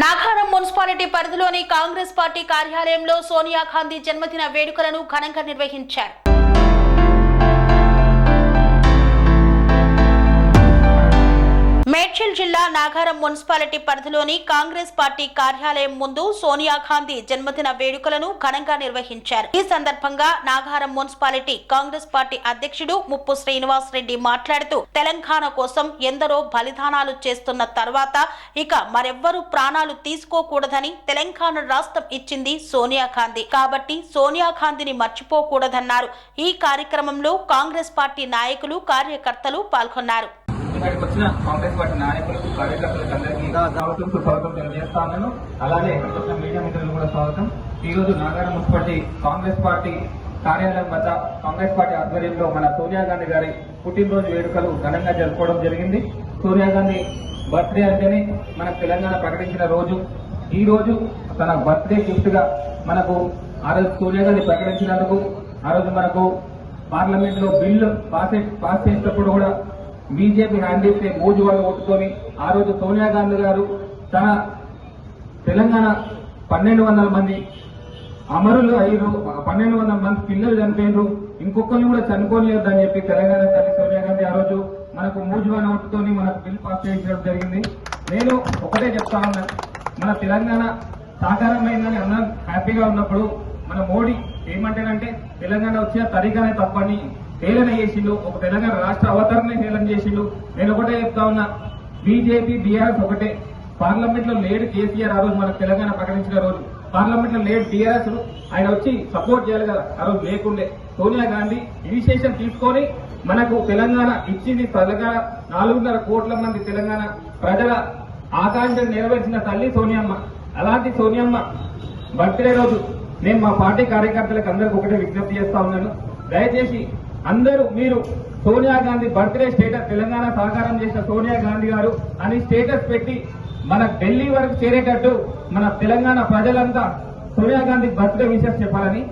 Nagaram municipality పరిధిలోని Congress party కార్యాలయంలో సోనియా గాంధీ జన్మదిన వేడుకలను ఘనంగా నిర్వహించారు. మేడ్చల్ జిల్లా నాగారం మున్సిపాలిటీ పరిధిలోని కాంగ్రెస్ పార్టీ కార్యాలయం ముందు సోనియా గాంధీ జన్మదిన వేడుకలను ఘనంగా నిర్వహించారు. ఈ సందర్భంగా నాగారం మున్సిపాలిటీ కాంగ్రెస్ పార్టీ అధ్యక్షుడు ముప్పు శ్రీనివాస్ రెడ్డి మాట్లాడుతూ తెలంగాణ కోసం ఎందరో బలిదానాలు చేస్తున్న తర్వాత ఇక మరెవ్వరూ ప్రాణాలు తీసుకోకూడదని తెలంగాణ రాష్ట్రం ఇచ్చింది సోనియా గాంధీ, కాబట్టి సోనియా గాంధీని మర్చిపోకూడదన్నారు. ఈ కార్యక్రమంలో కాంగ్రెస్ పార్టీ నాయకులు కార్యకర్తలు పాల్గొన్నారు. ఇక్కడికి వచ్చిన కాంగ్రెస్ పార్టీ నాయకులకు కార్యకర్తలకు అందరికీ స్వాగతం తెలియజేస్తా ఉన్నాను. అలాగే ఇక్కడికి వచ్చిన మీడియా మిత్రులు కూడా స్వాగతం. ఈ రోజు నాగారం మున్సిపాలిటీ కాంగ్రెస్ పార్టీ కార్యాలయం వద్ద కాంగ్రెస్ పార్టీ ఆధ్వర్యంలో మన సోనియా గాంధీ గారి పుట్టినరోజు వేడుకలు ఘనంగా జరుపుకోవడం జరిగింది. సోనియా గాంధీ బర్త్డే అంటేనే మన తెలంగాణ ప్రకటించిన రోజు. ఈ రోజు తన బర్త్డే గిఫ్ట్ గా మనకు ఆ రోజు సోనియా గాంధీ ప్రకటించినందుకు ఆ రోజు మనకు పార్లమెంట్ లో బిల్లు పాస్ చేసేటప్పుడు కూడా బీజేపీ హ్యాండ్ ఇస్తే మోజు వాళ్ళు ఓటుకొని ఆ రోజు సోనియా గాంధీ గారు తన తెలంగాణ 1200 మంది అమరులు అయ్యారు, 1200 మంది పిల్లలు చనిపోయారు, ఇంకొకరిని కూడా చనిపోలేదని చెప్పి తెలంగాణ తల్లి సోనియా గాంధీ ఆ రోజు మనకు మోజు వాళ్ళ ఓటుతోని మనకు బిల్ పాస్ చేయడం జరిగింది. నేను ఒకటే చెప్తా ఉన్నాను, మన తెలంగాణ సాకారమైందని అందరం హ్యాపీగా ఉన్నప్పుడు మన మోడీ ఏమంటాడంటే తెలంగాణ వచ్చే తరీకానే తప్పని హేళన చేసిండు, ఒక తెలంగాణ రాష్ట్ర అవతరణ హేళన చేసిండు. నేను ఒకటే చెప్తా ఉన్నా, బీజేపీ బీఆర్ఎస్ ఒకటే. పార్లమెంట్ లో లేడు కేసీఆర్ ఆ రోజు మనకు తెలంగాణ ప్రకటించిన రోజు, పార్లమెంట్ లో లేడు టీఆర్ఎస్, ఆయన వచ్చి సపోర్ట్ చేయాలి కదా, ఆ రోజు లేకుండే. సోనియా గాంధీ ఇనిషియేషన్ తీసుకొని మనకు తెలంగాణ ఇచ్చింది. తెలంగాణ 4.5 కోట్ల మంది తెలంగాణ ప్రజల ఆకాంక్షను నెరవేర్చిన తల్లి సోనియమ్మ. అలాంటి సోనియమ్మ బర్త్డే రోజు నేను మా పార్టీ కార్యకర్తలకు అందరికి ఒకటే విజ్ఞప్తి చేస్తా ఉన్నాను, దయచేసి అందరూ మీరు సోనియా గాంధీ బర్త్డే స్టేటస్ తెలంగాణ సాకారం చేసిన సోనియా గాంధీ గారు అని స్టేటస్ పెట్టి మన ఢిల్లీ వరకు చేరేటట్టు మన తెలంగాణ ప్రజలంతా సోనియా గాంధీ బర్త్డే విషెస్ చెప్పాలని.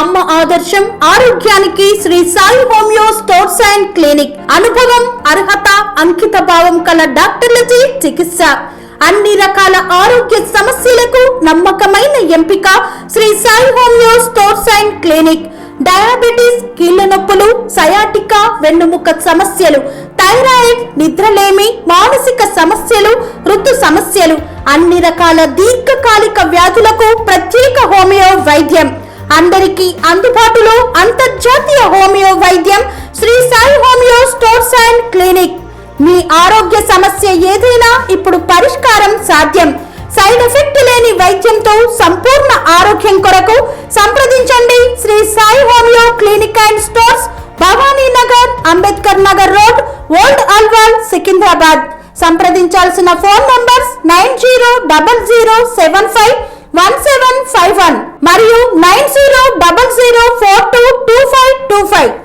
అమ్మ ఆదర్శం, ఆరోగ్యానికి Shri Sai homeo stores and clinic. అనుభవం, అర్హత, అంకిత భావం కల డాక్టర్లచే చికిత్స. అన్ని రకాల ఆరోగ్య సమస్యలకు నమ్మకమైన ఎంపిక Shri Sai homeo stores and clinic. Diabetes, కీళ్ల నొప్పులు, సయాటికా, వెన్నుముక సమస్యలు, థైరాయిడ్, నిద్రలేమి, మానసిక సమస్యలు, ఋతు సమస్యలు, అన్ని రకాల దీర్ఘకాలిక వ్యాధులకు ప్రత్యేక హోమియో వైద్యం. అందరికీ అందుబాటులో అంతర్జాతీయ హోమియో వైద్యం Shri Sai homeo stores and clinic. మీ ఆరోగ్య సమస్య ఏదైనా ఇప్పుడు పరిష్కారం సాధ్యం. సైడ్ ఎఫెక్ట్ లేని వైద్యంతో సంపూర్ణ ఆరోగ్యం కొరకు సంప్రదించండి Shri Sai homeo clinic and stores, Bhavani Nagar, Ambedkar Nagar road, old Alwal, Secunderabad. సంప్రదించాల్సిన ఫోన్ నంబర్స్ 9000751751 మరియు 9000422525.